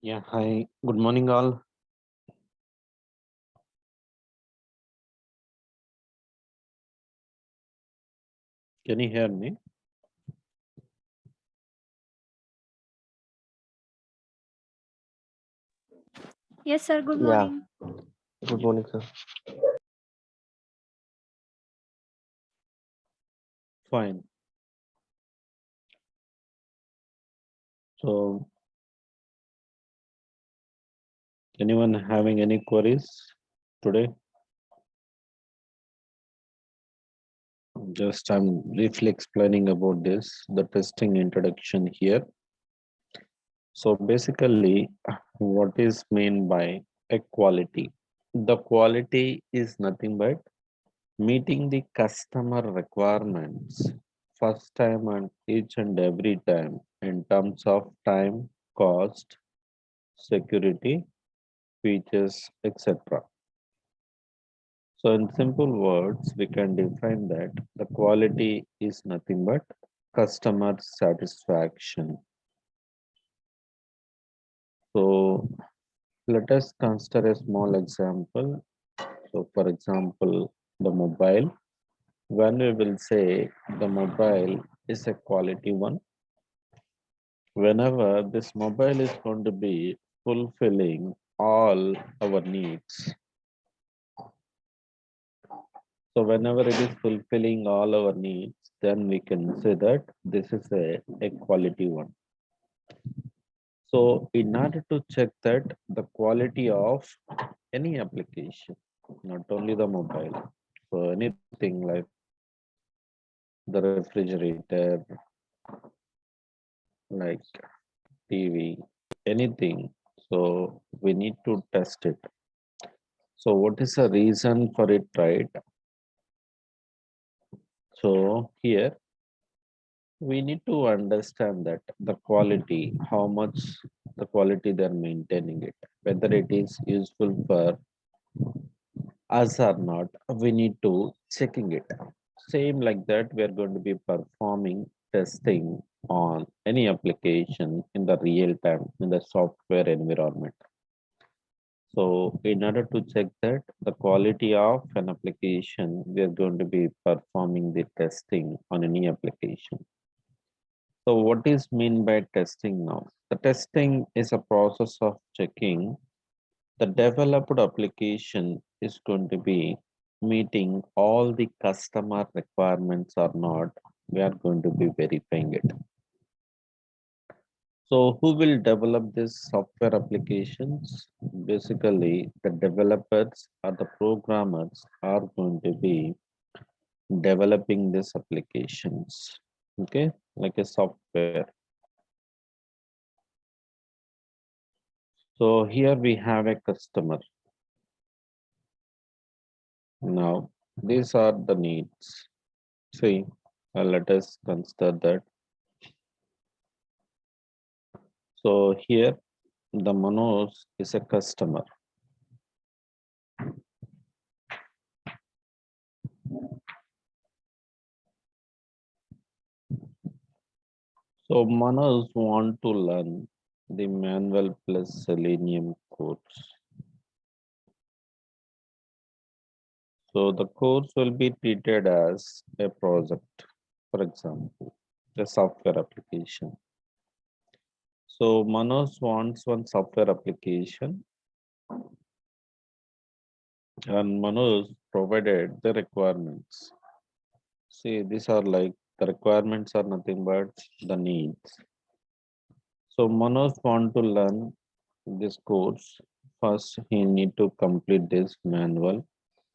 Yeah, hi. Good morning, all. Can you hear me? Yes, sir. Good Yeah, morning. good Yeah, morning, sir. fine. So, anyone having any queries today? Just I'm briefly explaining about this, the testing introduction here. So basically, what is meant by a quality? The quality is nothing but meeting the customer requirements first time and each and every time in terms of time, cost, security, features, etc. So in simple words, we can define that the quality is nothing but customer satisfaction. So let us consider a small example. So for example, the mobile. When we will say the mobile is a quality one, whenever this mobile is going to be fulfilling all our needs. So whenever it is fulfilling all our needs, then we can say that this is a quality one. So in order to check that the quality of any application, not only the mobile, so anything like the refrigerator, like TV, anything. So we need to test it. So what is the reason for it, right? So here we need to understand that the quality, how much the quality they're maintaining it, whether it is useful for us or not, we need to checking it. Same like that, we are going to be performing testing on any application in the real time in the software environment. So in order to check that the quality of an application, we are going to be performing the testing on any application. So what is mean by testing now? The testing is a process of checking the developed application is going to be meeting all the customer requirements or not. We are going to be verifying it. So who will develop this software applications? Basically, the developers or the programmers are going to be developing these applications. Okay, like a software. So here we have a customer. Now, these are the needs. See, let us consider that. So here, the Manoj is a customer. So Manoj want to learn the manual plus Selenium course. So the course will be treated as a project, for example, a software application. So Manoj wants one software application and Manoj provided the requirements. See, these are like the requirements are nothing but the needs. So Manoj want to learn this course. First, he need to complete this manual,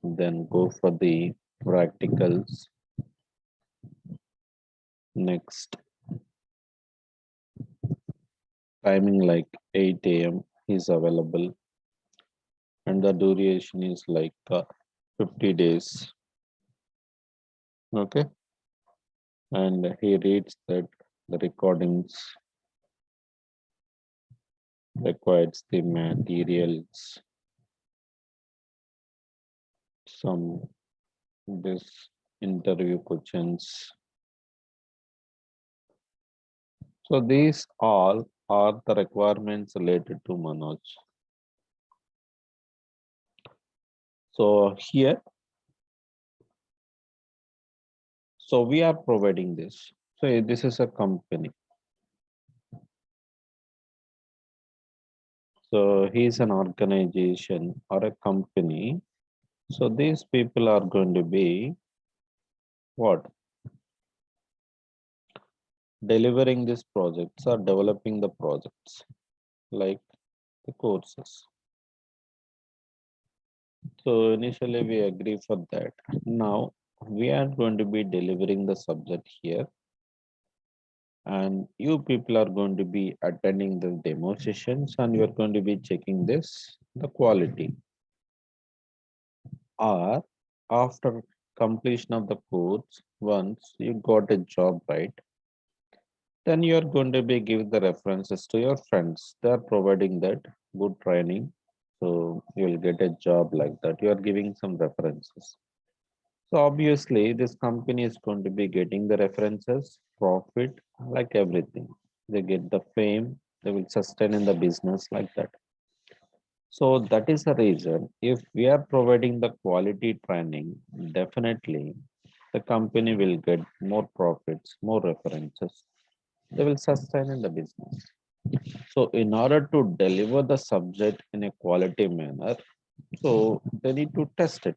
then go for the practicals. Next, timing like 8 a.m. is available, and the duration is like 50 days. Okay, and he reads that the recordings requires the materials, some this interview questions. So these all Are the requirements related to Manoj? So here, so we are providing this. So this is a company. So he's an organization or a company. So these people are going to be what? Delivering these projects or developing the projects like the courses. So initially we agree for that. Now we are going to be delivering the subject here, and you people are going to be attending the demo sessions, and you are going to be checking this, the quality. Or after completion of the course, once you got a job, right, then you are going to be giving the references to your friends. They are providing that good training. So you will get a job like that. You are giving some references. So obviously this company is going to be getting the references, profit, like everything. They get the fame, they will sustain in the business like that. So that is the reason if we are providing the quality training, definitely the company will get more profits, more references. They will sustain in the business. So in order to deliver the subject in a quality manner, so they need to test it.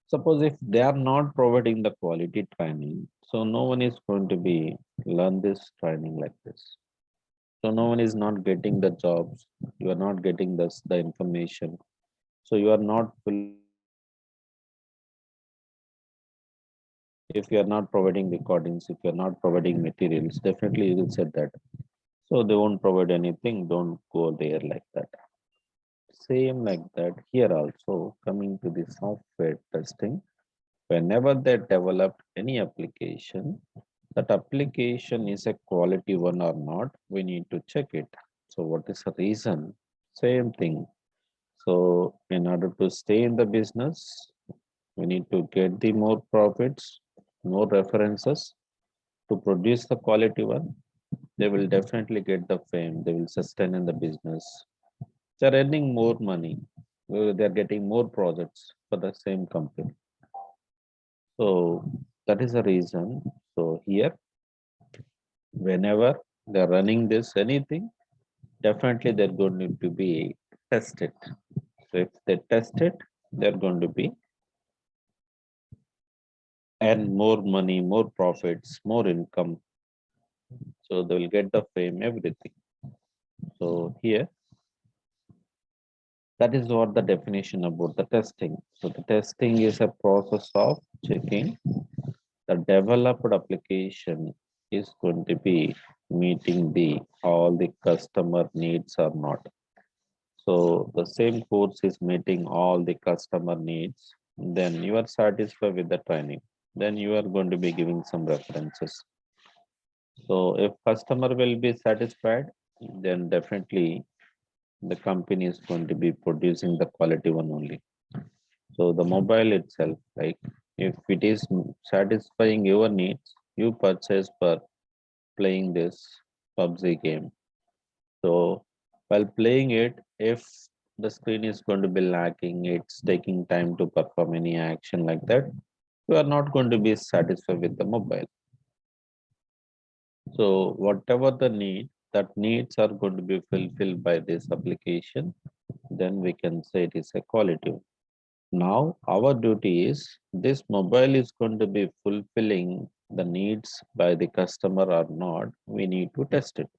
Suppose if they are not providing the quality training, so no one is going to be learn this training like this. So no one is not getting the jobs. You are not getting this the information. So you are not if you are not providing recordings, if you are not providing materials, definitely you will say that. So they won't provide anything. Don't go there like that. Same like that here also coming to the software testing. Whenever they develop any application, that application is a quality one or not, we need to check it. So what is the reason? Same thing. So in order to stay in the business, we need to get the more profits, more references to produce the quality one. They will definitely get the fame. They will sustain in the business. They're earning more money. They're getting more projects for the same company. So that is the reason. So here, whenever they're running this anything, definitely they're going to be tested. So if they test it, they're going to be earn more money, more profits, more income. So they will get the fame, everything. So here, that is what the definition about the testing. So the testing is a process of checking the developed application is going to be meeting the all the customer needs or not. So the same course is meeting all the customer needs, then you are satisfied with the training. Then you are going to be giving some references. So if customer will be satisfied, then definitely the company is going to be producing the quality one only. So the mobile itself, like if it is satisfying your needs, you purchase for playing this PUBG game. So while playing it, if the screen is going to be lagging, it's taking time to perform any action like that, you are not going to be satisfied with the mobile. So whatever the need, that needs are going to be fulfilled by this application, then we can say it is a quality. Now our duty is this mobile is going to be fulfilling the needs by the customer or not, we need to test it.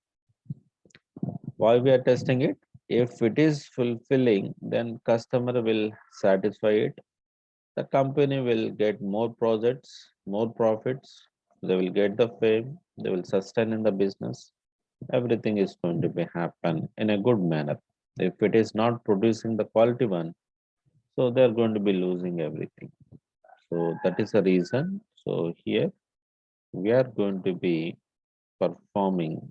Why we are testing it? If it is fulfilling, then customer will satisfy it. The company will get more projects, more profits. They will get the fame. They will sustain in the business. Everything is going to be happen in a good manner. If it is not producing the quality one, so they are going to be losing everything. So that is the reason. So here we are going to be performing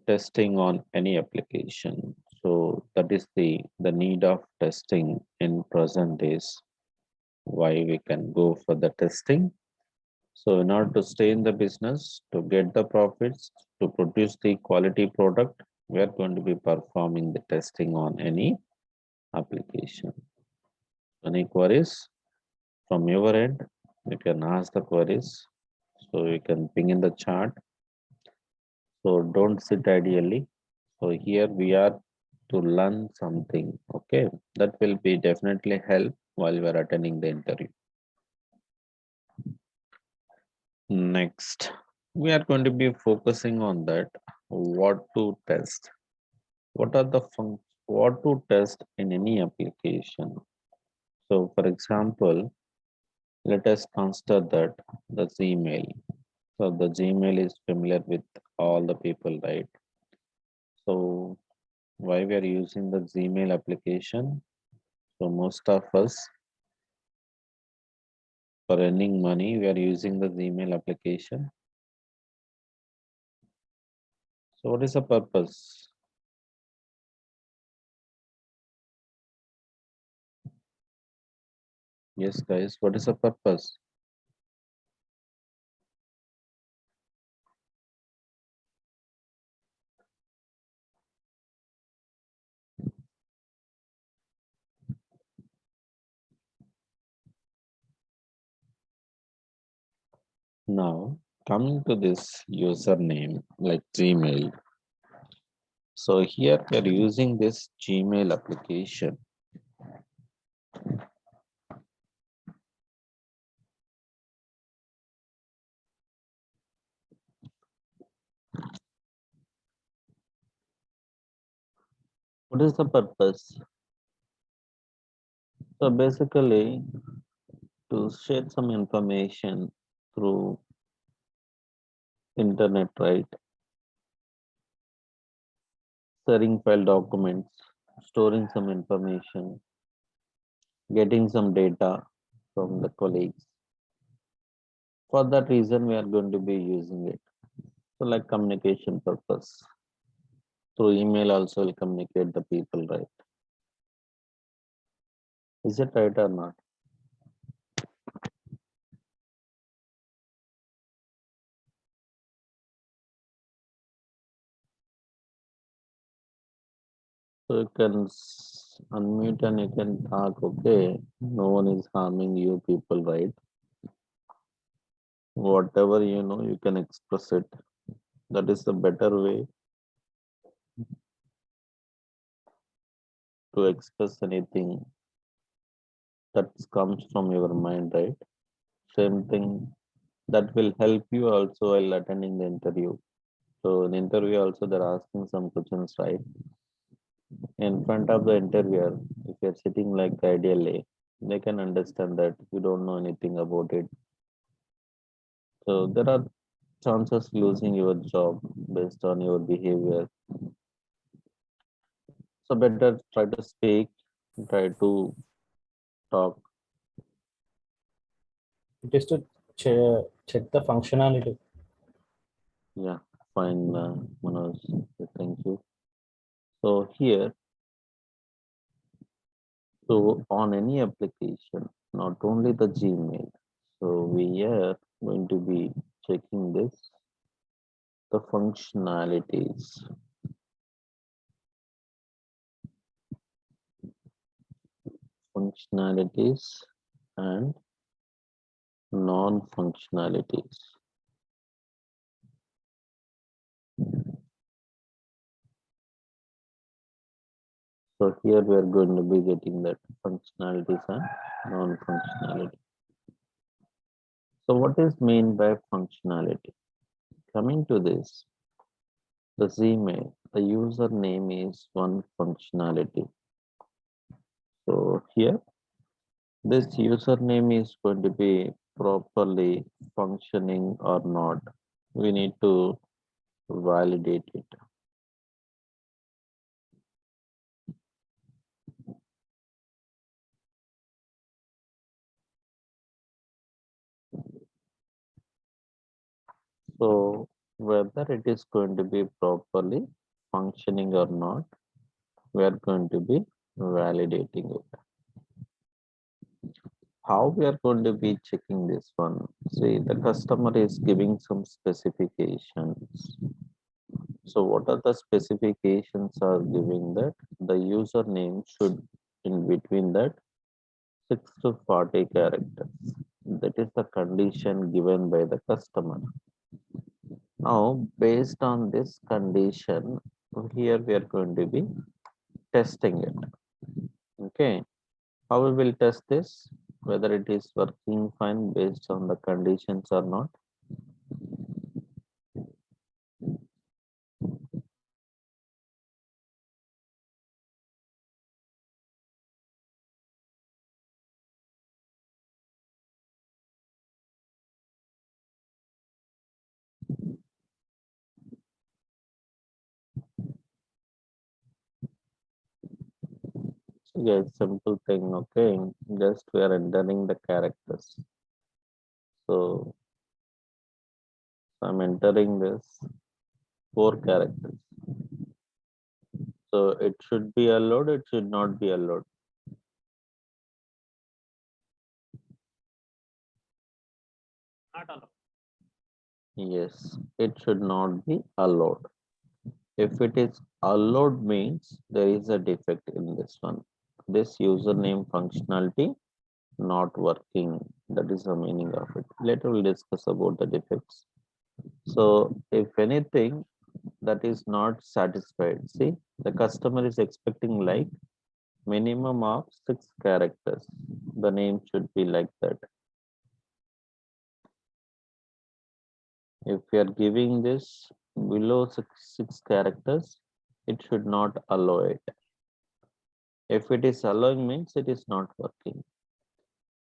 testing on any application. So that is the need of testing in present days. Why we can go for the testing. So in order to stay in the business, to get the profits, to produce the quality product, we are going to be performing the testing on any application. Any queries from your end, you can ask the queries. So you can ping in the chat. So don't sit ideally. So here we are to learn something. Okay, that will be definitely help while we are attending the interview. Next, we are going to be focusing on that. What to test? What are the what to test in any application? So, for example, let us consider that the Gmail. So the Gmail is familiar with all the people, right? So why we are using the Gmail application? So most of us, for earning money, we are using the Gmail application. So what is the purpose? Yes, guys, what is the purpose? Now, coming to this username like Gmail. So here we are using this Gmail application. What is the purpose? So basically, to share some information through internet, right? Sharing file documents, storing some information, getting some data from the colleagues. For that reason, we are going to be using it. So like communication purpose. Through email also will communicate the people, right? Is it right or not? So you can unmute and you can talk, okay? No one is harming you people, right? Whatever you know, you can express it. That is the better way to express anything that comes from your mind, right? Same thing that will help you also while attending the interview. So in interview also they're asking some questions, right? In front of the interviewer, if you're sitting like ideally, they can understand that you don't know anything about it. So there are chances losing your job based on your behavior. So better try to speak, try to talk. It is to check the functionality. Yeah, fine, Manoj. Thank you. So here, so on any application, not only the Gmail. So we are going to be checking this, the functionalities. Functionalities and non-functionalities. So here we are going to be getting that functionalities and non-functionality. So what is meant by functionality? Coming to this, the Gmail, the username is one functionality. So here, this username is going to be properly functioning or not. We need to validate it. So whether it is going to be properly functioning or not, we are going to be validating it. how we are going to be checking this one? See, the customer is giving some specifications. So what are the specifications are giving that the username should in between that 6 to 40 characters. That is the condition given by the customer. Now, based on this condition, here we are going to be testing it. Okay. How we will test this? Whether it is working fine based on the conditions or not. So guys, simple thing, okay. Just we are entering the characters. So I'm entering this 4 characters. So it should be allowed, it should not be allowed. Not allowed. Yes, it should not be allowed. If it is allowed means there is a defect in this one. This username functionality not working. That is the meaning of it. Later we'll discuss about the defects. So if anything that is not satisfied, see the customer is expecting like minimum of 6 characters. The name should be like that. If we are giving this below six characters, it should not allow it. If it is allowing means it is not working.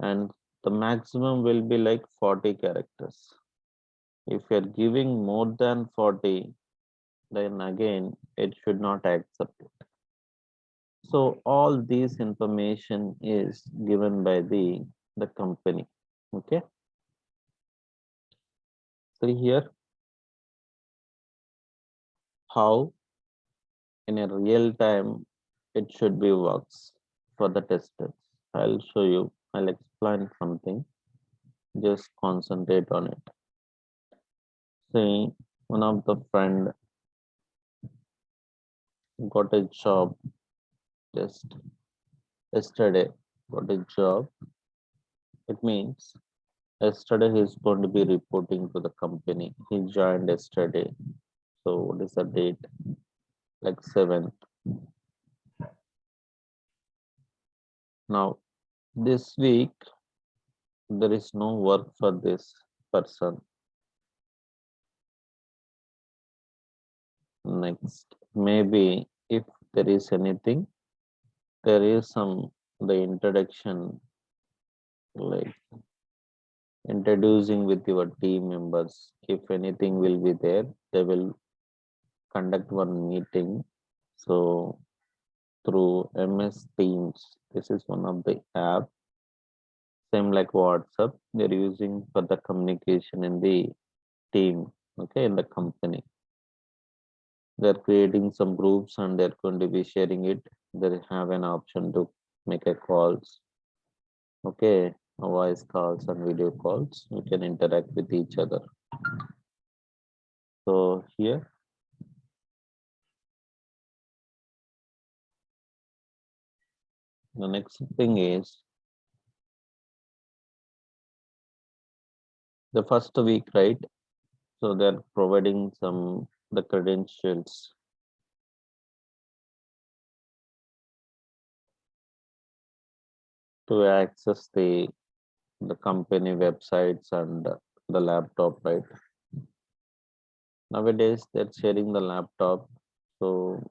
And the maximum will be like 40 characters. If you are giving more than 40, then again it should not accept it. So all these information is given by the company. Okay. So here how in a real time it should be works for the testers. I'll show you, I'll explain something, just concentrate on it. See, one of the friend got a job just yesterday, got a job. It means yesterday he's going to be reporting to the company. He joined yesterday. So what is the date? Like 7th. Now this week there is no work for this person. Next, maybe if there is anything, there is some the introduction, like introducing with your team members. If anything will be there, they will conduct one meeting. So through MS Teams, this is one of the app, same like WhatsApp, they're using for the communication in the team, okay, in the company. They're creating some groups and they're going to be sharing it. They have an option to make a calls, okay, voice calls and video calls. We can interact with each other. So here the next thing is the first week, right? So they're providing some the credentials. To access the company websites and the laptop, right? Nowadays they're sharing the laptop, so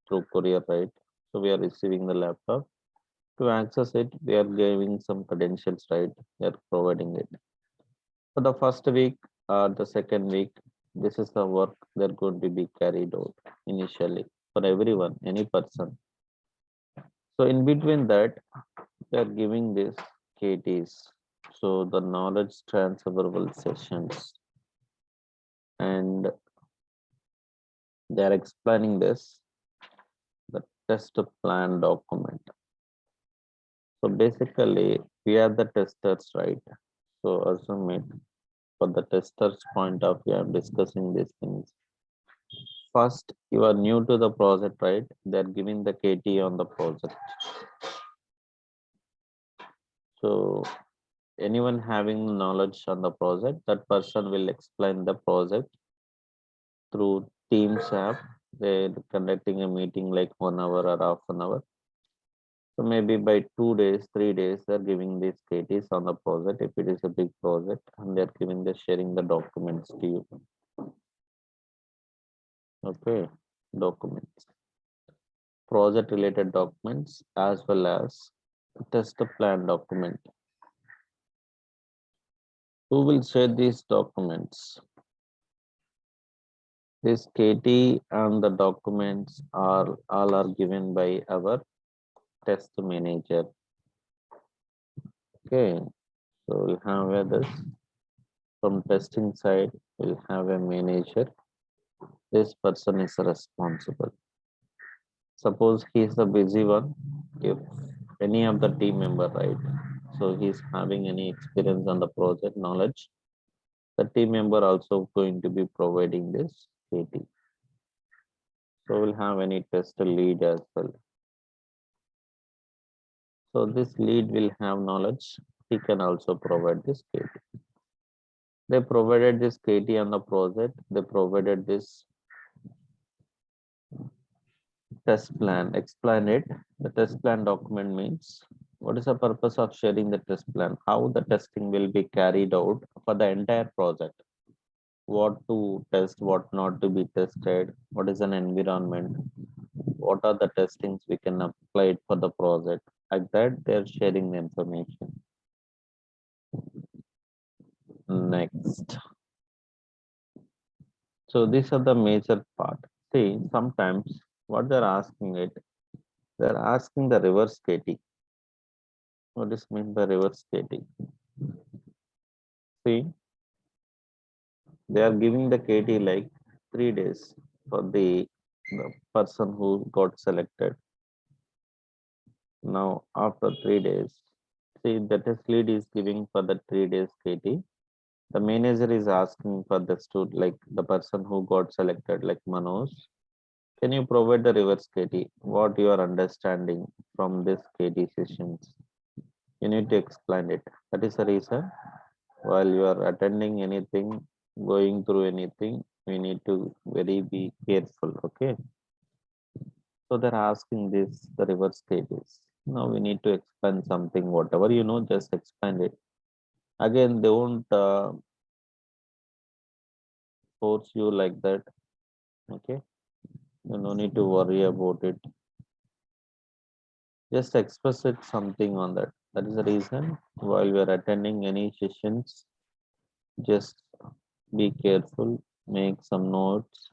through courier, right? So we are receiving the laptop. To access it, we are giving some credentials, right? They're providing it. For the first week or the second week, this is the work they're going to be carried out initially for everyone, any person. So in between that, they're giving this KTs, so the knowledge transferable sessions, and they're explaining this the test plan document. So basically, we are the testers, right? So assume it for the testers' point of view, I'm discussing these things. First, you are new to the project, right? They're giving the KT on the project. So anyone having knowledge on the project, that person will explain the project through Teams app. They're conducting a meeting like 1 hour or half an hour. So maybe by 2 days, 3 days, they're giving these KTs on the project if it is a big project, and they're giving the sharing the documents to you. Okay, documents, project related documents as well as test plan document. Who will share these documents? This KT and the documents are all are given by our test manager. Okay, so we have this from testing side. We'll have a manager. This person is responsible. Suppose he is the busy one. If any of the team member, right? So he's having any experience on the project knowledge. The team member also going to be providing this KT. So we'll have any test lead as well. So this lead will have knowledge. He can also provide this KT. They provided this KT on the project. They provided this test plan. Explain it. The test plan document means what is the purpose of sharing the test plan? How the testing will be carried out for the entire project? What to test, what not to be tested, what is an environment, what are the testings we can apply it for the project. Like that, they're sharing the information. Next. So these are the major part. See, sometimes what they're asking it, they're asking the reverse KT. What is meant by reverse KT? See, they are giving the KT like 3 days for the person who got selected. Now, after 3 days, see the test lead is giving for the 3 days KT. The manager is asking for the student, like the person who got selected, like Manoj. Can you provide the reverse KT? What you are understanding from this KT sessions? You need to explain it. That is the reason. While you are attending anything, going through anything, we need to very be careful. Okay. So they're asking this the reverse KTs. Now we need to explain something. Whatever you know, just explain it. Again, they won't force you like that. Okay. You no need to worry about it. Just express it something on that. That is the reason while we are attending any sessions, just be careful, make some notes,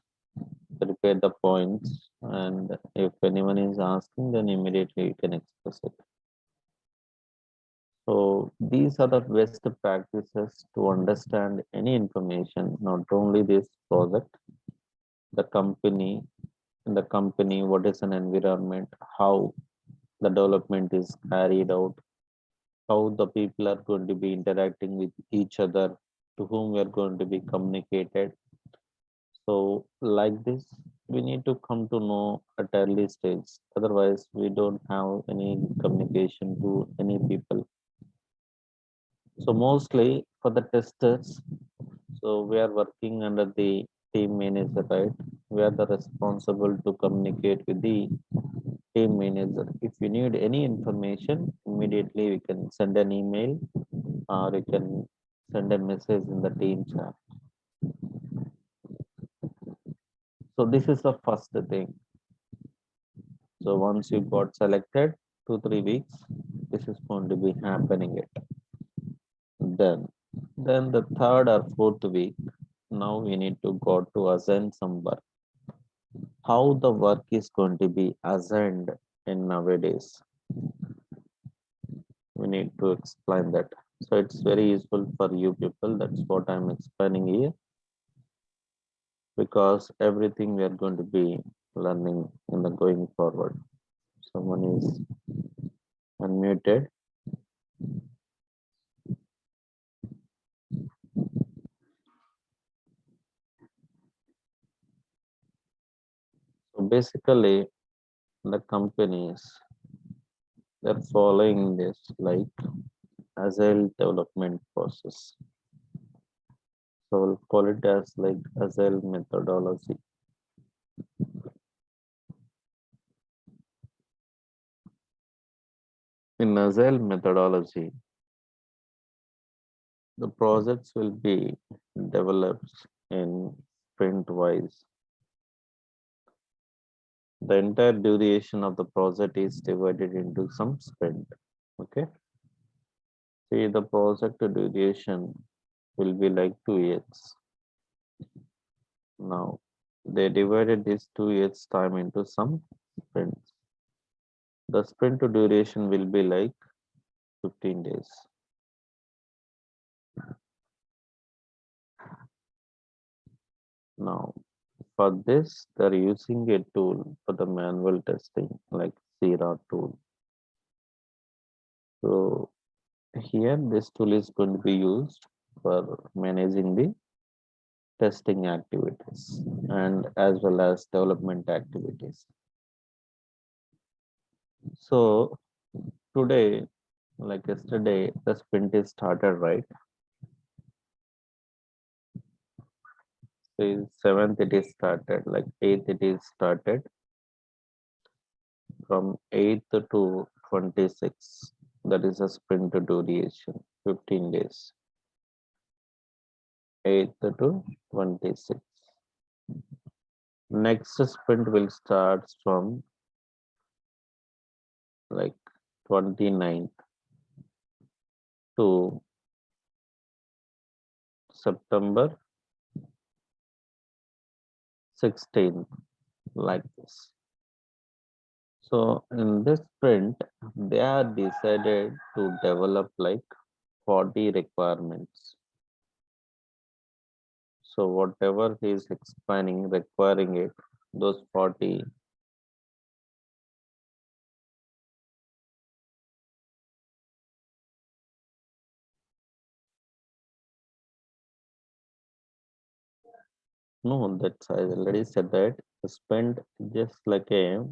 prepare the points, and if anyone is asking, then immediately you can express it. So these are the best practices to understand any information, not only this project, the company, what is an environment, how the development is carried out, how the people are going to be interacting with each other, to whom we are going to be communicated. So like this, we need to come to know at early stage. Otherwise, we don't have any communication to any people. So mostly for the testers, so we are working under the team manager, right? We are the responsible to communicate with the team manager. If you need any information, immediately we can send an email or you can send a message in the team chat. So this is the first thing. So once you got selected, 2-3 weeks, this is going to be happening it. Then the third or fourth week, now we need to go to assign some work. How the work is going to be assigned in nowadays, we need to explain that. So it's very useful for you people. That's what I'm explaining here, because everything we are going to be learning in the going forward. Someone is unmuted. So basically, the companies they're following this like agile development process. So we'll call it as like agile methodology. In agile methodology, the projects will be developed in sprint wise. The entire duration of the project is divided into some sprint. Okay. See, the project duration will be like 2 years. Now, they divided this 2 years time into some sprints. The sprint duration will be like 15 days. Now, for this, they're using a tool for the manual testing like Jira tool. So here, this tool is going to be used for managing the testing activities and as well as development activities. So today, like yesterday, the sprint is started, right? So 7th it is started, like 8th it is started. From 8th to 26th, that is a sprint duration, 15 days. 8th to 26th. Next sprint will start from like 29th to September 16th, like this. So in this sprint, they are decided to develop like 40 requirements. So whatever he is explaining, requiring it, those 40 no, that's I already said that spent just like a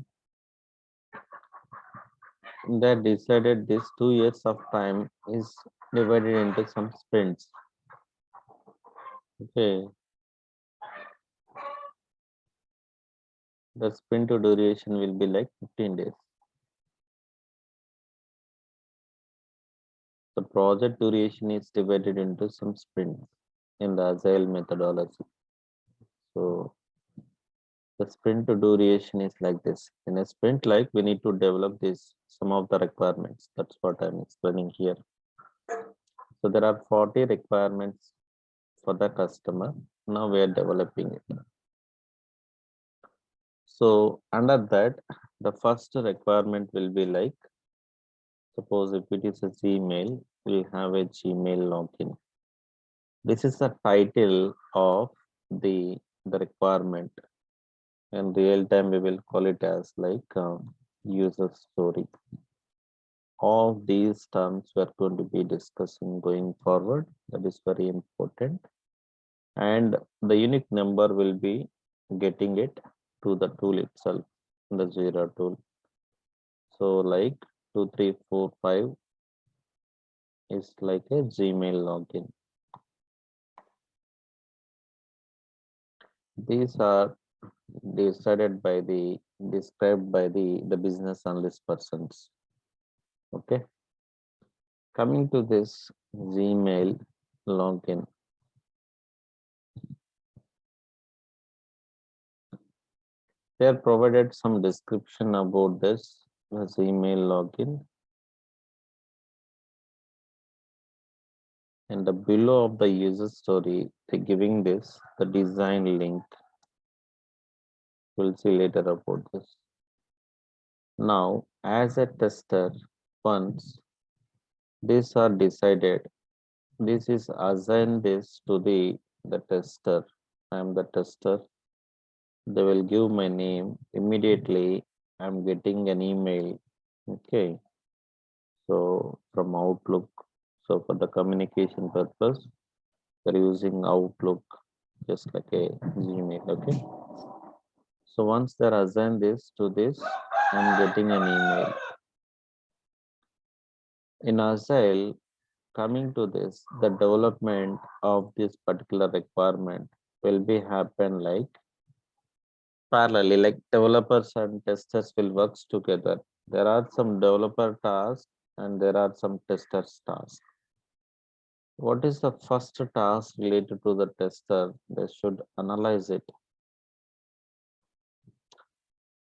they decided this 2 years of time is divided into some sprints. Okay, the sprint duration will be like 15 days. The project duration is divided into some sprints in the agile methodology. So the sprint duration is like this. In a sprint, like we need to develop this some of the requirements. That's what I'm explaining here. So there are 40 requirements for the customer. Now we are developing it. So under that, the first requirement will be like, suppose if it is a Gmail, we have a Gmail login. This is the title of the requirement. In real time, we will call it as like user story. All these terms we are going to be discussing going forward. That is very important. And the unique number will be getting it to the tool itself, the Jira tool. So like 2345 is like a Gmail login. These are decided by described by the business analyst persons. Okay. Coming to this Gmail login. They are provided some description about this Gmail login. And the below of the user story, they're giving this the design link. We'll see later about this. Now, as a tester, once these are decided, this is assigned this to the tester. I am the tester. They will give my name immediately. I'm getting an email. Okay. So from Outlook, so for the communication purpose, they're using Outlook just like a Gmail. Okay. So once they're assigned this to this, I'm getting an email. In Agile, coming to this, the development of this particular requirement will be happen like parallelly, like developers and testers will work together. There are some developer tasks and there are some testers tasks. What is the first task related to the tester? They should analyze it.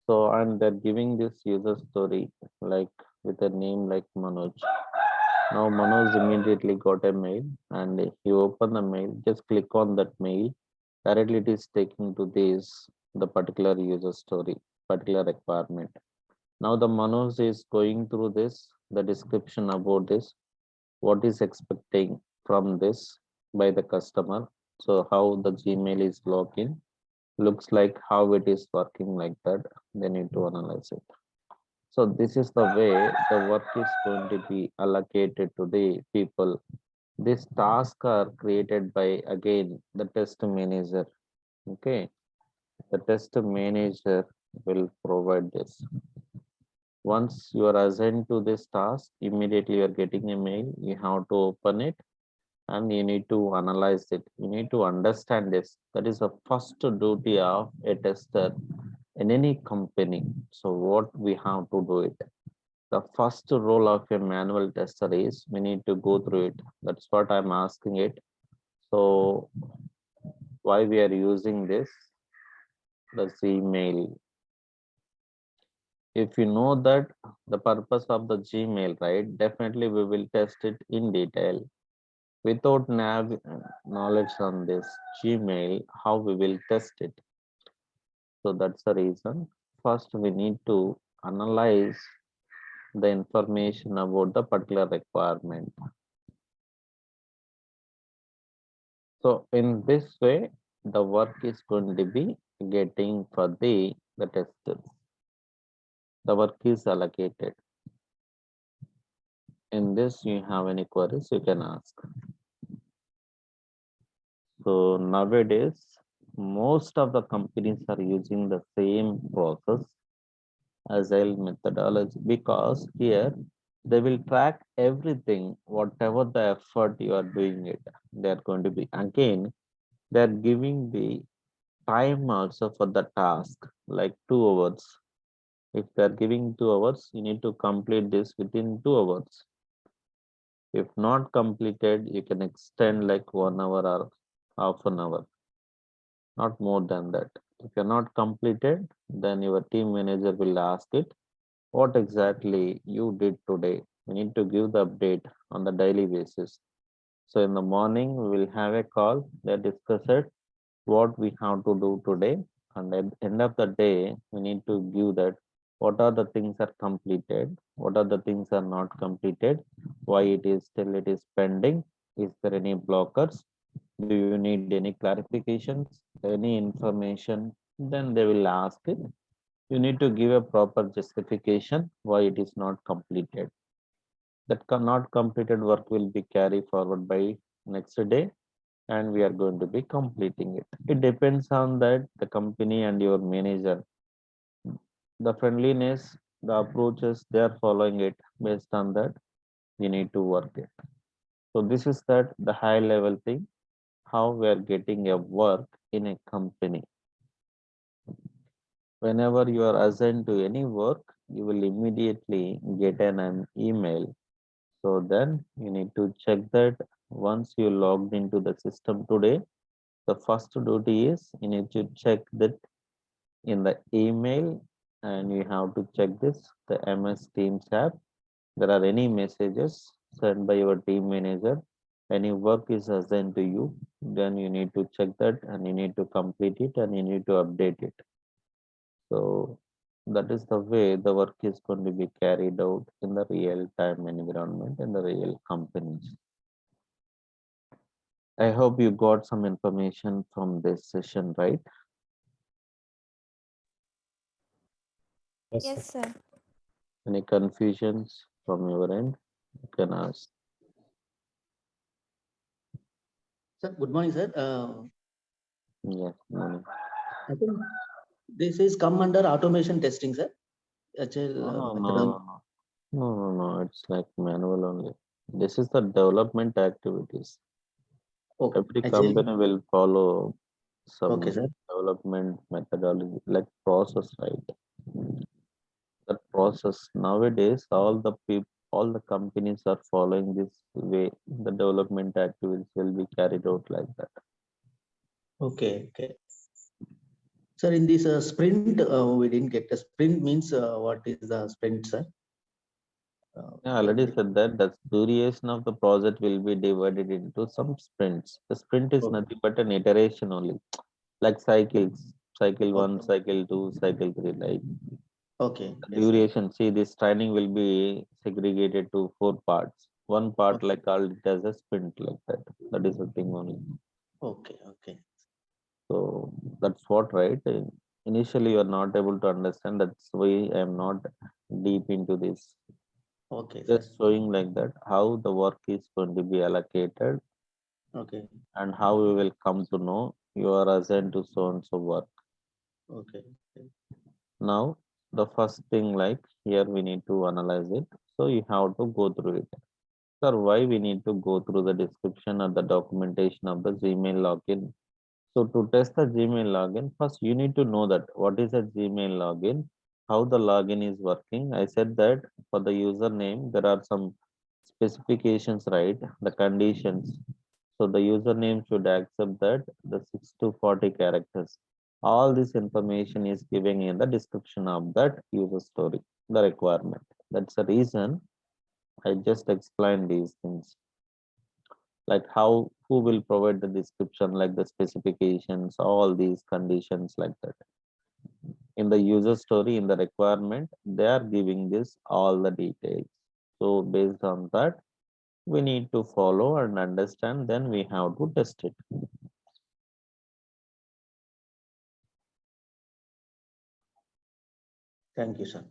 So, and they're giving this user story like with a name like Manoj. Now Manoj immediately got a mail and he opened the mail. Just click on that mail. Directly it is taking to this the particular user story, particular requirement. Now the Manoj is going through this, the description about this, what is expecting from this by the customer. So how the Gmail is login, looks like how it is working like that. They need to analyze it. So this is the way the work is going to be allocated to the people. These tasks are created by again the test manager. Okay, the test manager will provide this. Once you are assigned to this task, immediately you are getting a mail. You have to open it and you need to analyze it. You need to understand this. That is the first duty of a tester in any company. So what we have to do it. The first role of a manual tester is we need to go through it. That's what I'm asking it. So why we are using this? That's email. If you know that the purpose of the Gmail, right? Definitely we will test it in detail. Without knowledge on this Gmail, how we will test it? So that's the reason. First, we need to analyze the information about the particular requirement. So in this way, the work is going to be getting for the testers. The work is allocated. In this, you have any queries, you can ask. So nowadays, most of the companies are using the same process agile methodology because here they will track everything, whatever the effort you are doing it. They are going to be again, they are giving the time also for the task like 2 hours. If they are giving 2 hours, you need to complete this within 2 hours. If not completed, you can extend like 1 hour or half an hour, not more than that. If you're not completed, then your team manager will ask it, what exactly you did today. We need to give the update on the daily basis. So in the morning, we will have a call that discusses what we have to do today. And at the end of the day, we need to give that what are the things are completed, what are the things are not completed, why it is pending, is there any blockers, do you need any clarifications, any information, then they will ask it. You need to give a proper justification why it is not completed. That not completed work will be carried forward by next day and we are going to be completing it. It depends on that the company and your manager, the friendliness, the approaches they are following it. Based on that, we need to work it. So this is that the high level thing, how we are getting a work in a company. Whenever you are assigned to any work, you will immediately get an email. So then you need to check that once you logged into the system today, the first duty is you need to check that in the email and you have to check this, the MS Teams app. There are any messages sent by your team manager, any work is assigned to you, then you need to check that and you need to complete it and you need to update it. So that is the way the work is going to be carried out in the real time environment in the real companies. I hope you got some information from this session, right? Yes, Yes, sir. sir. Any confusions from your end? You can ask. Sir, good morning, sir. Yeah. No, I think this is come under automation testing, sir. Agile no, methodology. no. It's like manual only. This is the development activities. Oh, Every agile. company will follow Okay, some sir. development methodology, like process, right? That process nowadays, all the companies are following this way. The development activities will be carried out like that. Okay, okay. Sir, in this sprint, we didn't get the sprint means what is the sprint, sir? I already said that the duration of the project will be divided into some sprints. The sprint is Okay. nothing but an iteration only, like cycles, cycle one, Okay. cycle two, cycle three, like Okay. the Yes, sir. duration. See, this training will be segregated to 4 parts. One part, Okay. like called it as a sprint, like that. That is the thing only. Okay. Okay. So that's what, right? Initially, you are not able to understand. That's why I am not deep into this. Okay, sir. Just showing like that how the work is going to be allocated Okay. and how we will come to know you are assigned to so and so work. Okay. Now, the first thing, like here we need to analyze it. So you have to go through it. Sir, why we need to go through the description or the documentation of the Gmail login? So to test the Gmail login, first you need to know that what is a Gmail login, how the login is working. I said that for the username, there are some specifications, right? The conditions. So the username should accept that the 6 to 40 characters. All this information is given in the description of that user story, the requirement. That's the reason I just explained these things, like who will provide the description, like the specifications, all these conditions, like that. In the user story, in the requirement, they are giving this all the details. So based on that, we need to follow and understand, then we have to test it. Thank you, sir.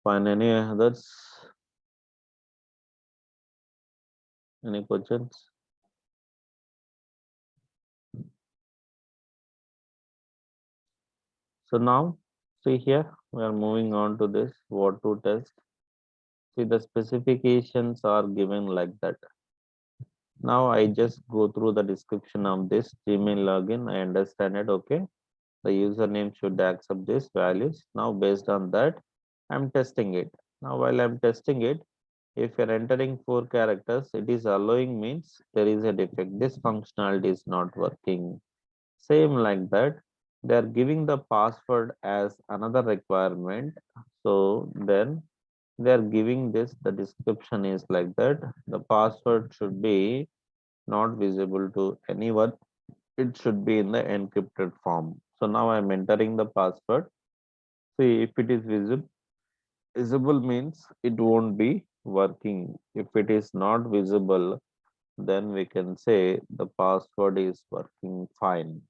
Fine, any others? Any questions? So now, see here, we are moving on to this, what to test. See, the specifications are given like that. Now I just go through the description of this Gmail login. I understand it, okay? The username should accept these values. Now based on that, I'm testing it. Now while I'm testing it, if you're entering 4 characters, it is allowing means there is a defect. This functionality is not working. Same like that, they are giving the password as another requirement. So then they are giving this, the description is like that. The password should be not visible to anyone. It should be in the encrypted form. So now I'm entering the password. See, if it is visible means it won't be working. If it is not visible, then we can say the password is working fine.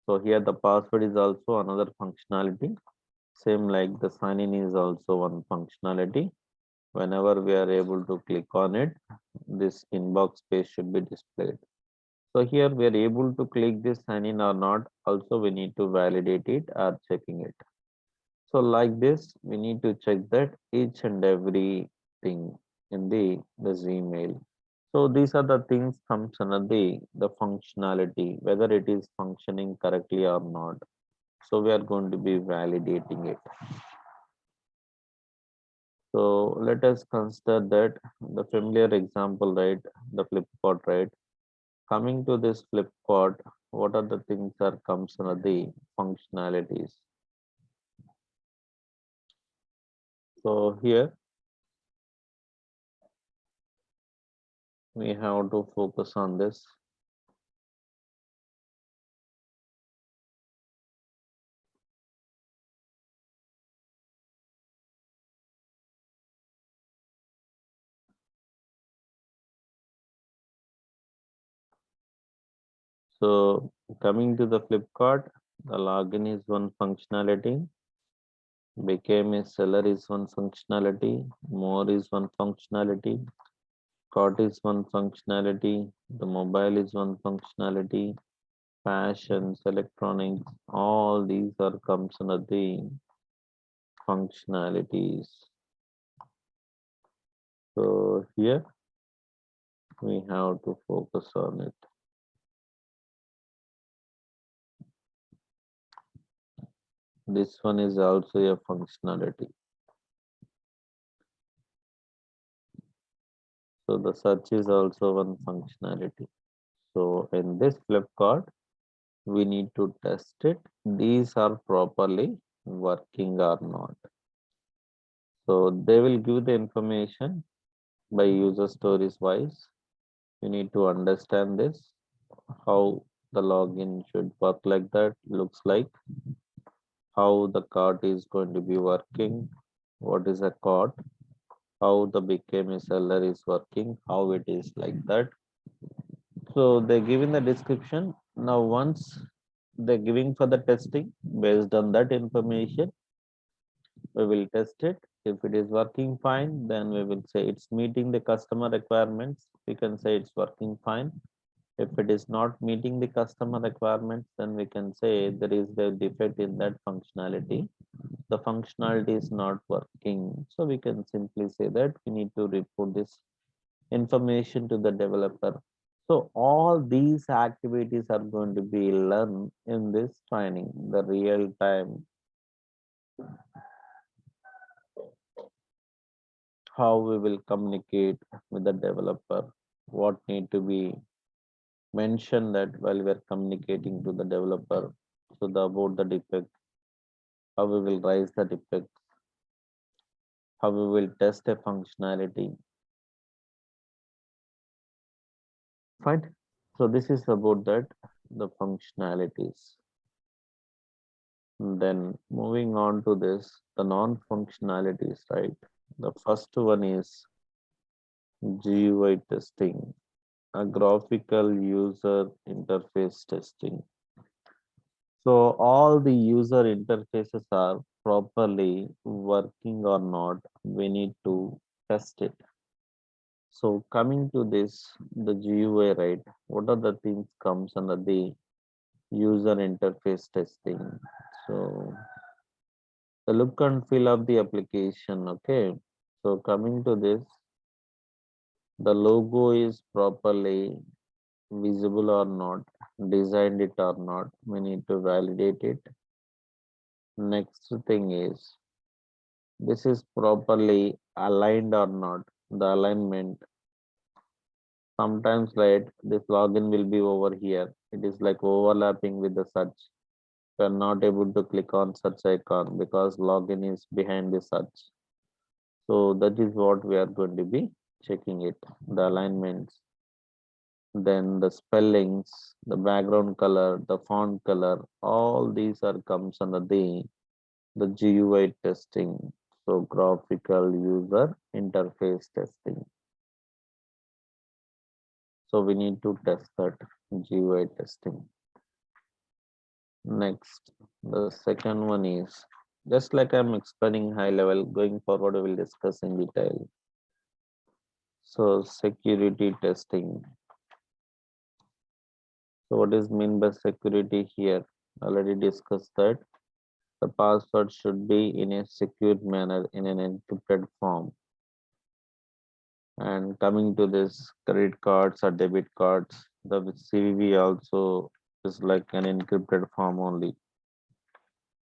So here the password is also another functionality. Same like the sign in is also one functionality. Whenever we are able to click on it, this inbox page should be displayed. So here we are able to click this sign in or not. Also, we need to validate it or checking it. So like this, we need to check that each and every thing in this email. So these are the things comes under the functionality, whether it is functioning correctly or not. So we are going to be validating it. So let us consider that the familiar example, right? The flipchart, right? Coming to this flipchart, what are the things that comes under the functionalities? So here we have to focus on this. So coming to the flipchart, the login is one functionality. Became a seller is one functionality, more is one functionality, cart is one functionality, the mobile is one functionality, fashions, electronics, all these are comes under the functionalities. So here we have to focus on it. This one is also a functionality. So the search is also one functionality. So in this flip card, we need to test it. These are properly working or not. So they will give the information by user stories wise. You need to understand this, how the login should work like that, looks like, how the cart is going to be working, what is a cart, how the became a seller is working, how it is like that. So they're giving the description. Now once they're giving for the testing, based on that information, we will test it. If it is working fine, then we will say it's meeting the customer requirements. We can say it's working fine. If it is not meeting the customer requirements, then we can say there is the defect in that functionality. The functionality is not working. So we can simply say that we need to report this information to the developer. So all these activities are going to be learned in this training, the real time, how we will communicate with the developer, what need to be mentioned that while we are communicating to the developer. So about the defect, how we will raise the defect, how we will test a functionality. Fine. So this is about that, the functionalities. Then moving on to this, the non-functionalities, right? The first one is GUI testing, a graphical user interface testing. So all the user interfaces are properly working or not, we need to test it. So coming to this, the GUI, right? What are the things comes under the user interface testing? So the look and feel of the application, okay? So coming to this, the logo is properly visible or not, designed it or not, we need to validate it. Next thing is, this is properly aligned or not, the alignment. Sometimes right, this login will be over here, it is like overlapping with the search. We are not able to click on search icon because login is behind the search. So that is what we are going to be checking it, the alignments, then the spellings, the background color, the font color, all these are comes under the GUI testing. So graphical user interface testing. So we need to test that GUI testing. Next, the second one is, just like I'm explaining high level, going forward we will discuss in detail. So security testing. So what is mean by security here? Already discussed that the password should be in a secure manner in an encrypted form. And coming to this credit cards or debit cards, the CVV also is like an encrypted form only.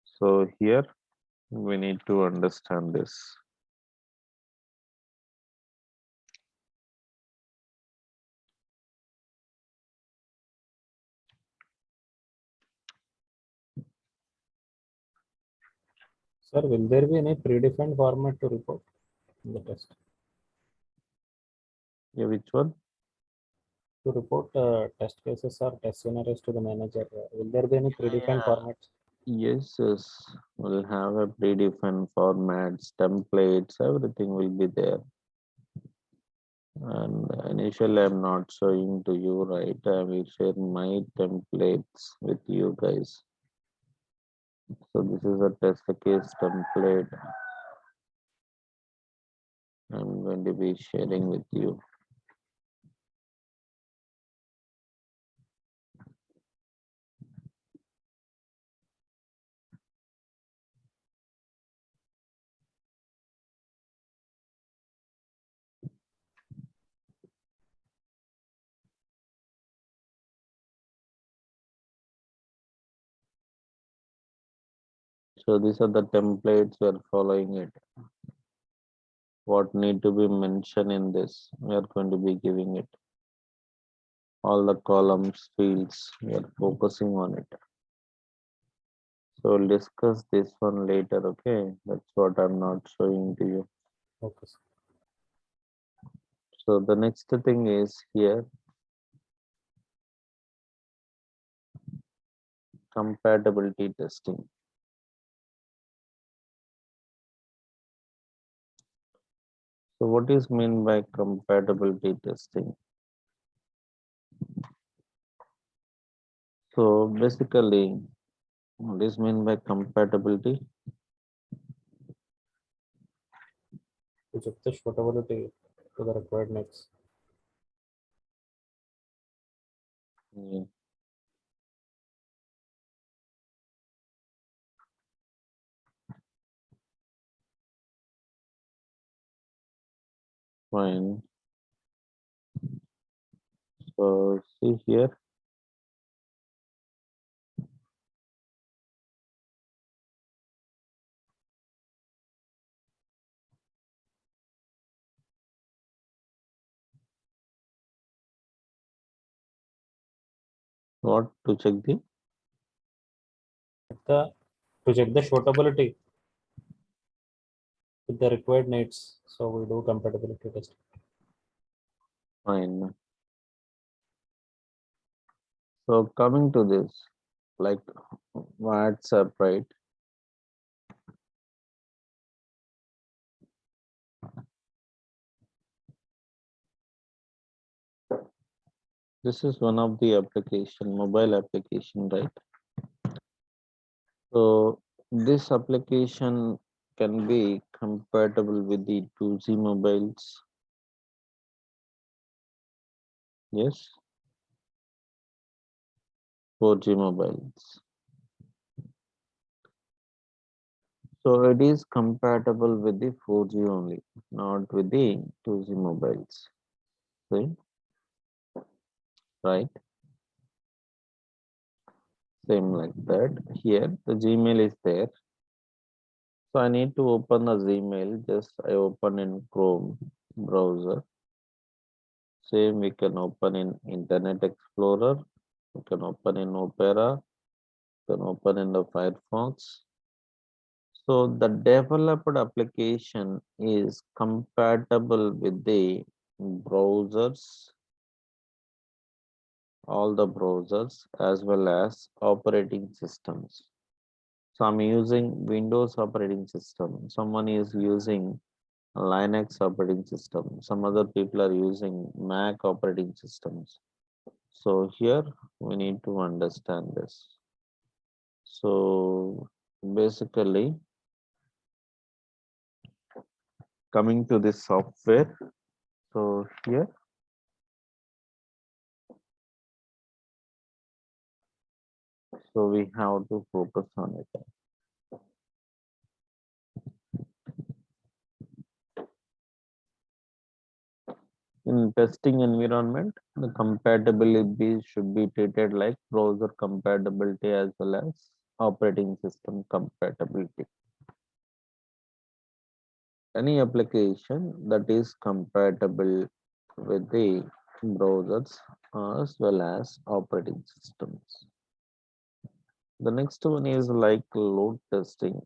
So here we need to understand this. Sir, will there be any predefined format to report in the test? Yeah, which one? To report test cases or test scenarios to the manager, will there be any predefined formats? Yes, we'll have a predefined formats, templates, everything will be there. And initially I'm not showing to you, right? I will share my templates with you guys. So this is a test case template I'm going to be sharing with you. So these are the templates we're following it. What need to be mentioned in this, we are going to be giving it. All the columns, fields, we are focusing on it. So we'll discuss this one later, okay? That's what I'm not showing to you. Okay, sir. So the next thing is here, compatibility testing. So what is meant by compatibility testing? So basically, what is meant by compatibility? To check the suitability to the required needs. Yeah. Fine. So see here, what to check the To check the suitability with the required needs. So we do compatibility testing. fine. So coming to this, like WhatsApp, right? This is one of the application, mobile application, right? So this application can be compatible with the 2G mobiles. Yes, 4G mobiles. So it is compatible with the 4G only, not with the 2G mobiles. See, right? Same like that. Here the Gmail is there. So I need to open the Gmail. Just I open in Chrome browser. Same we can open in Internet Explorer. We can open in Opera. We can open in the Firefox. So the developed application is compatible with the browsers, all the browsers as well as operating systems. So I'm using Windows operating system. Someone is using Linux operating system. Some other people are using Mac operating systems. So here we need to understand this. So basically, coming to this software. So here, so we have to focus on it. In testing environment, the compatibility should be treated like browser compatibility as well as operating system compatibility. Any application that is compatible with the browsers as well as operating systems. The next one is like load testing.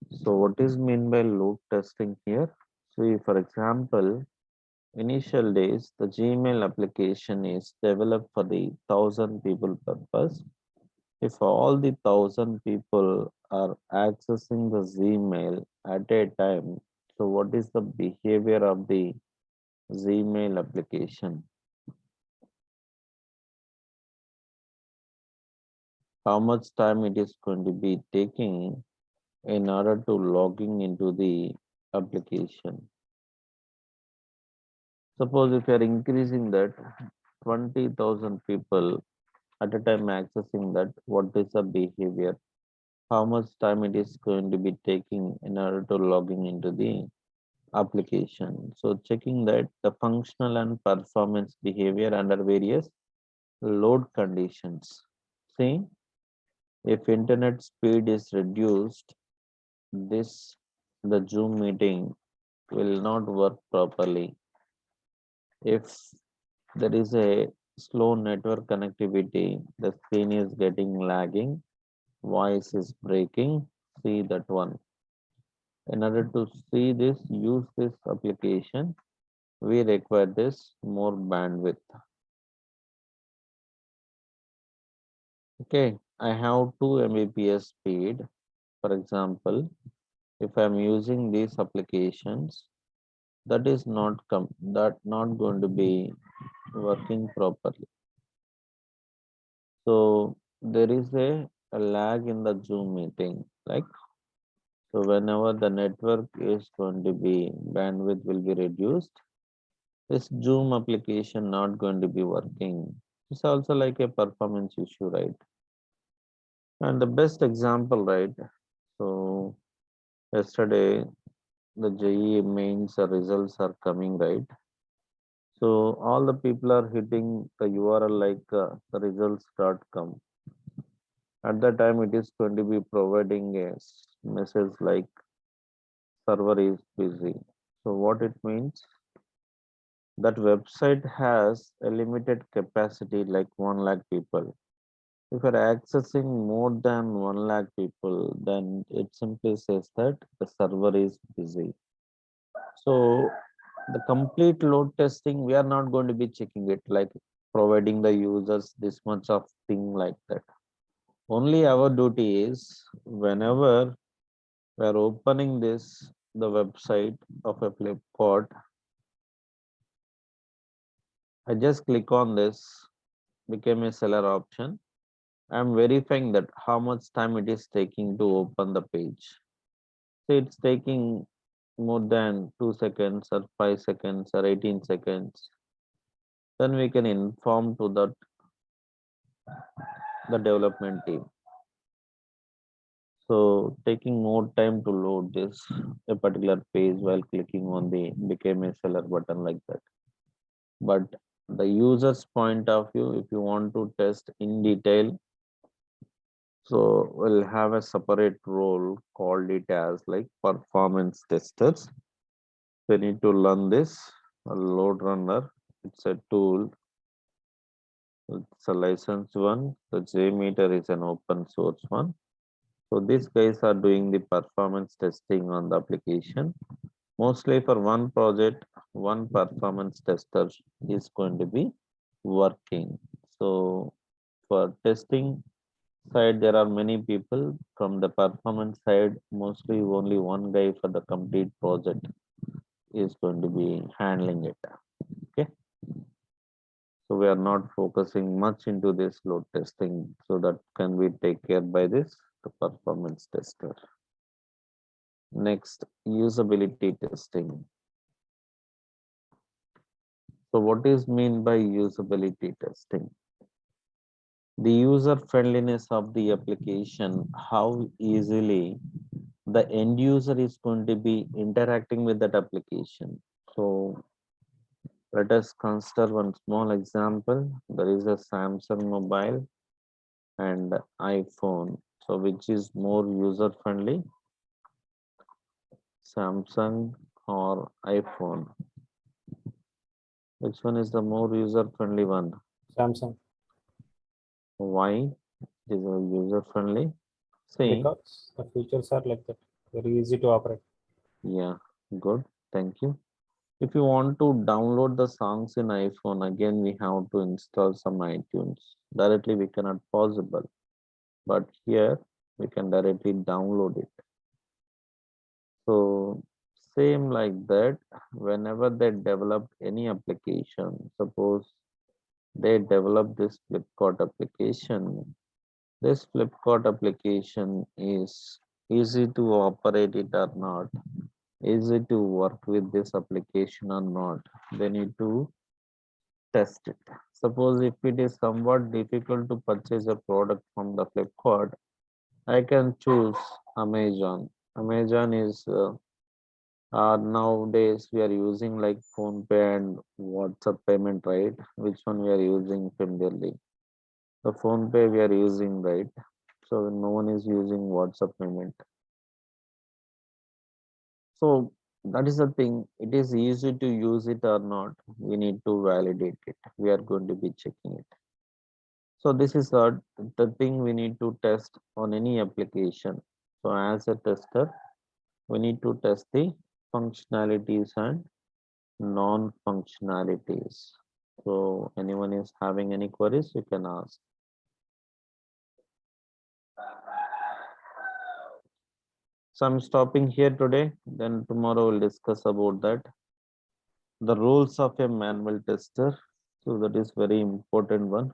So what is meant by load testing here? So for example, initial days, the Gmail application is developed for the 1,000 people purpose. If all the 1,000 people are accessing the Gmail at a time, so what is the behavior of the Gmail application? how much time it is going to be taking in order to logging into the application. Suppose if you are increasing that 20,000 people at a time accessing that, what is the behavior? How much time it is going to be taking in order to logging into the application. So checking that the functional and performance behavior under various load conditions. See, if internet speed is reduced, this the Zoom meeting will not work properly. If there is a slow network connectivity, the screen is getting lagging, voice is breaking, see that one. In order to see this, use this application, we require this more bandwidth. Okay, I have 2 Mbps speed. For example, if I'm using these applications, that is not going to be working properly. So there is a lag in the Zoom meeting, like so whenever the network is going to be bandwidth will be reduced, this Zoom application not going to be working. It's also like a performance issue, right? And the best example, right? So yesterday the JEE mains results are coming, right? So all the people are hitting the URL like the results.com. At that time, it is going to be providing a message like server is busy. So what it means? That website has a limited capacity like 1 lakh people. If you're accessing more than 1 lakh people, then it simply says that the server is busy. So the complete load testing, we are not going to be checking it like providing the users this much of thing like that. Only our duty is whenever we are opening this, the website of a Flipkart, I just click on this, became a seller option. I'm verifying that how much time it is taking to open the page. So it's taking more than 2 seconds or 5 seconds or 18 seconds. Then we can inform to the development team. So taking more time to load this a particular page while clicking on the became a seller button like that. But the user's point of view, if you want to test in detail, so we'll have a separate role called it as like performance testers. We need to learn this. A load runner, it's a tool. It's a licensed one. The JMeter is an open source one. So these guys are doing the performance testing on the application. Mostly for one project, one performance tester is going to be working. So for testing side, there are many people. From the performance side, mostly only one guy for the complete project is going to be handling it. Okay. So we are not focusing much into this load testing, so that can be taken care by this the performance tester. Next, usability testing. So what is mean by usability testing? The user friendliness of the application, how easily the end user is going to be interacting with that application. So let us consider one small example. There is a Samsung mobile and iPhone. So which is more user friendly, Samsung or iPhone? Which one is the more user friendly one? Samsung, Why is a user friendly? See, because the features are like that, very easy to operate. yeah, good. Thank you. If you want to download the songs in iPhone, again we have to install some iTunes. Directly we cannot possible, but here we can directly download it. So same like that, whenever they develop any application, suppose they develop this Flipkart application, this Flipkart application is easy to operate it or not, easy to work with this application or not. They need to test it. Suppose if it is somewhat difficult to purchase a product from the Flipkart, I can choose Amazon. Amazon is nowadays we are using like phone pay and WhatsApp payment, right? Which one we are using familiarly? The phone pay we are using, right? So no one is using WhatsApp payment. So that is the thing. It is easy to use it or not. We need to validate it. We are going to be checking it. So this is the thing we need to test on any application. So as a tester, we need to test the functionalities and non-functionalities. So anyone is having any queries, you can ask. So I'm stopping here today. Then tomorrow we'll discuss about that. The roles of a manual tester. So that is very important one.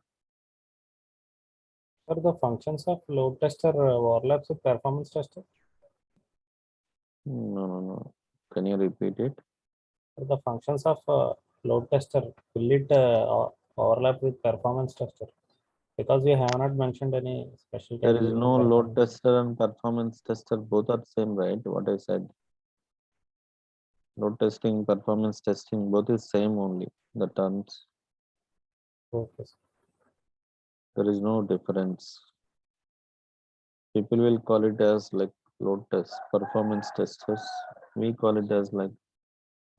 For the functions of load tester overlaps with performance tester. No. Can you repeat it? For the functions of load tester, will it overlap with performance tester? Because we have not mentioned any special There is category no for load performance. tester and performance tester. Both are same, right? What I said. Load testing, performance testing, both is same only. The terms. Okay. There is no difference. People will call it as like load test, performance testers. We call it as like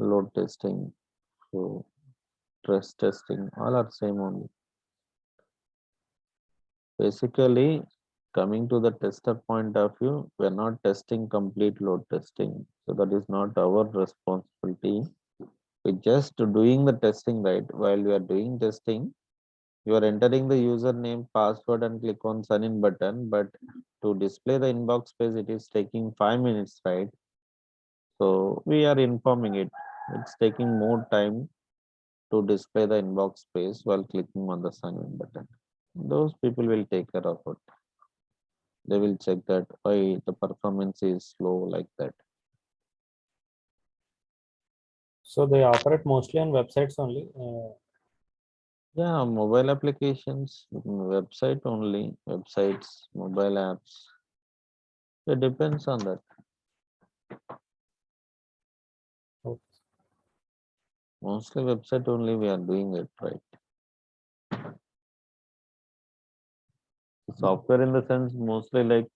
load testing. So stress testing, all are same only. Basically, coming to the tester point of view, we're not testing complete load testing. So that is not our responsibility. We're just doing the testing, right? While we are doing testing, you are entering the username, password, and click on sign in button. But to display the inbox page, it is taking 5 minutes, right? So we are informing it. It's taking more time to display the inbox space while clicking on the sign in button. Those people will take care of it. They will check that why the performance is slow like that. So they operate mostly on websites only. Yeah, mobile applications, website only, websites, mobile apps. It depends on that. Okay. Mostly website only we are doing it, right? Software in the sense mostly like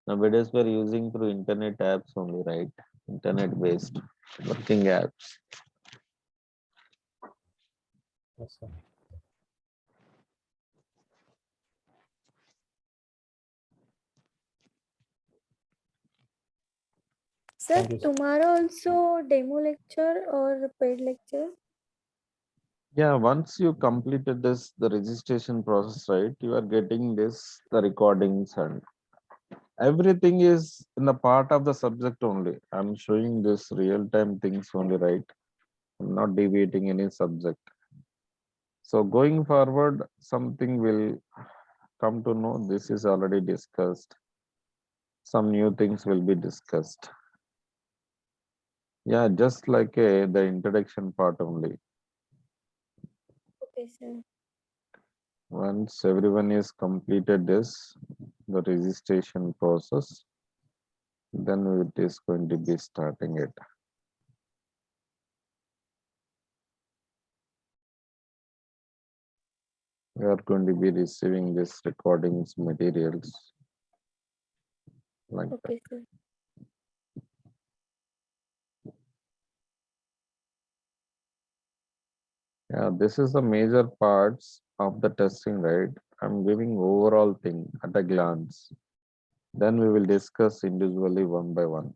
nowadays we're using through internet apps only, right? Internet based working apps. Yes, sir. Sir, Thank you, sir. tomorrow also demo lecture or paid lecture? Yeah, once you completed this, the registration process, right? You are getting this, the recordings and everything is in the part of the subject only. I'm showing this real-time things only, right? I'm not deviating any subject. So going forward, something will come to know this is already discussed. Some new things will be discussed. Yeah, just like the introduction part only. Okay, sir. Once everyone is completed this, the registration process, then it is going to be starting it. We are going to be receiving this recordings materials like that. Okay, sir. Yeah, this is the major parts of the testing, right? I'm giving overall thing at a glance. Then we will discuss individually one by one.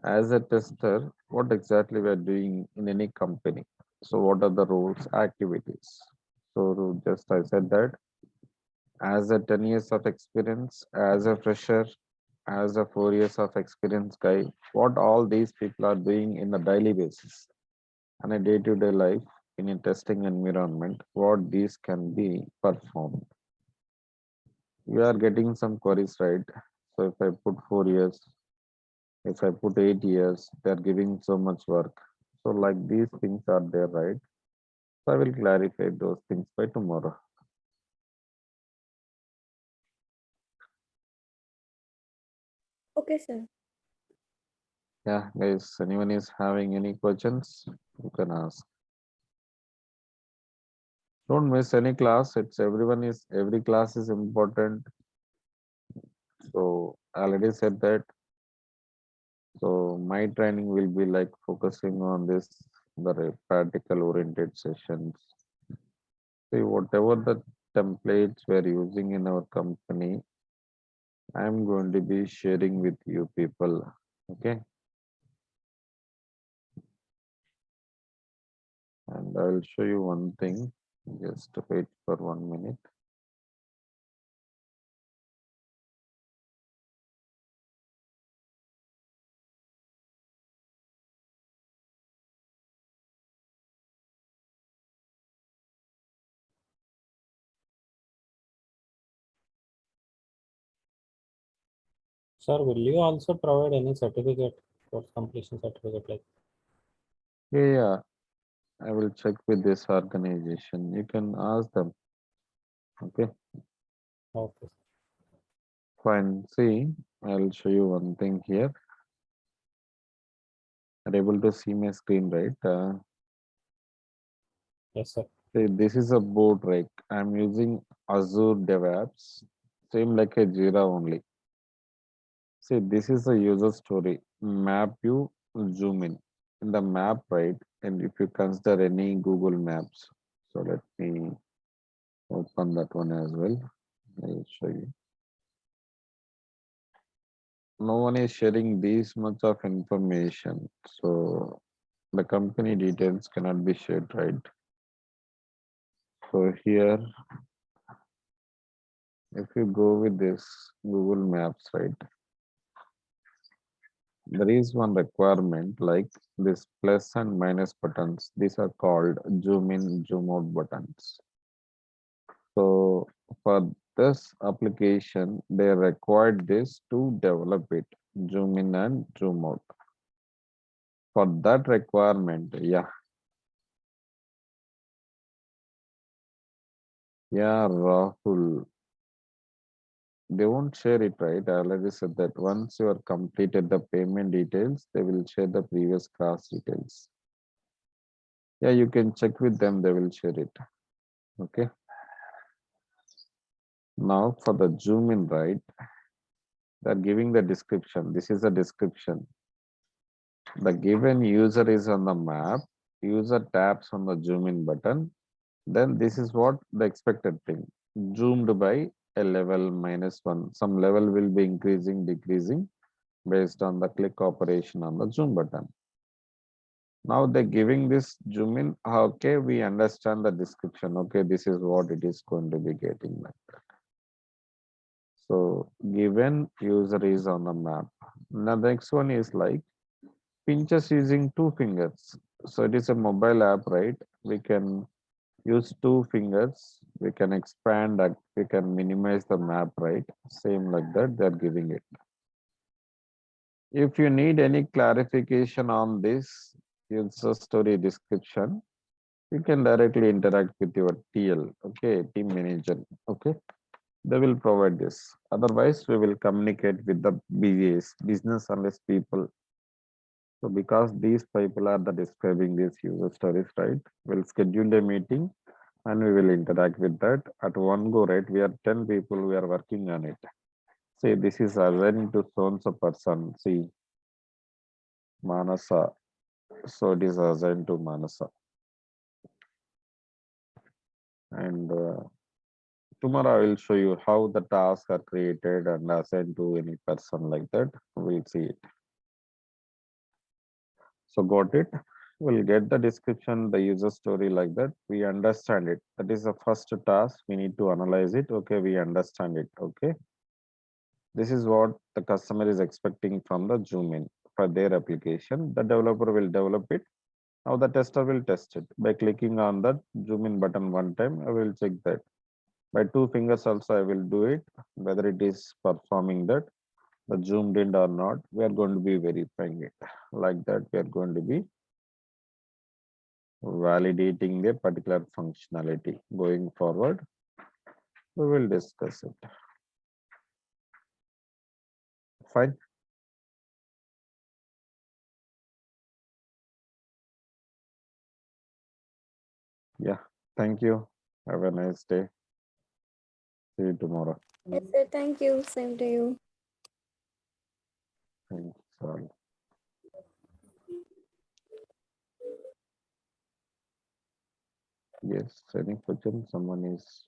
As a tester, what exactly we are doing in any company? So what are the roles, activities? So just I said that as a 10 years of experience, as a fresher, as a 4 years of experience guy, what all these people are doing in a daily basis and a day-to-day life. in a testing environment, what these can be performed. We are getting some queries, right? So if I put 4 years, if I put 8 years, they're giving so much work. So like these things are there, right? So I will clarify those things by tomorrow. Okay, sir. Yeah, guys, anyone is having any questions, you can ask. Don't miss any class. Every class is important. So I already said that. So my training will be like focusing on this, the practical oriented sessions. See, whatever the templates we're using in our company, I'm going to be sharing with you people. Okay. And I'll show you one thing. Just wait for 1 minute. Sir, will you also provide any certificate, course completion certificate like? Yeah, I will check with this organization. You can ask them. Okay, Okay. fine. See, I'll show you one thing here. Are able to see my screen, right? Yes, sir. See, this is a board, right? I'm using Azure DevOps, same like a Jira only. See, this is a user story. Map you zoom in the map, right? And if you consider any Google Maps, so let me open that one as well. I'll show you. No one is sharing this much of information, so the company details cannot be shared, right? So here, if you go with this Google Maps, right? There is one requirement like this plus and minus buttons. These are called zoom in, zoom out buttons. So for this application, they required this to develop it, zoom in and zoom out. For that requirement, yeah, Rahul, they won't share it, right? I already said that once you are completed the payment details, they will share the previous class details. Yeah, you can check with them, they will share it. Okay. Now for the zoom in, right? They're giving the description. This is the description. The given user is on the map, user taps on the zoom in button. Then this is what the expected thing. Zoomed by a level -1. Some level will be increasing, decreasing based on the click operation on the zoom button. Now they're giving this zoom in. Okay, we understand the description. Okay, this is what it is going to be getting like that. So given user is on the map. Now the next one is like pinches using 2 fingers. So it is a mobile app, right? We can use 2 fingers. We can expand that. We can minimize the map, right? Same like that. They're giving it. If you need any clarification on this user story description, you can directly interact with your TL, okay, team manager, okay. They will provide this. Otherwise, we will communicate with the BAs, business analyst people. So because these people are the describing these user stories, right? We'll schedule a meeting and we will interact with that at one go, right? We are 10 people, we are working on it. See, this is assigned to so-and-so person. See, Manasa. So it is assigned to Manasa. And tomorrow I will show you how the tasks are created and assigned to any person like that. We'll see it. So got it? We'll get the description, the user story like that. We understand it. That is the first task. We need to analyze it. Okay, we understand it. Okay. This is what the customer is expecting from the zoom in for their application. The developer will develop it Now the tester will test it by clicking on that zoom in button one time. I will check that. By two fingers also I will do it, whether it is performing that, the zoomed in or not. We are going to be verifying it. Like that, we are going to be validating a particular functionality. Going forward, we will discuss it. Fine. Yeah. Thank you. Have a nice day. See you tomorrow. Yes, sir. Thank you. Same to you. Thanks all. Yes. Any question? Someone is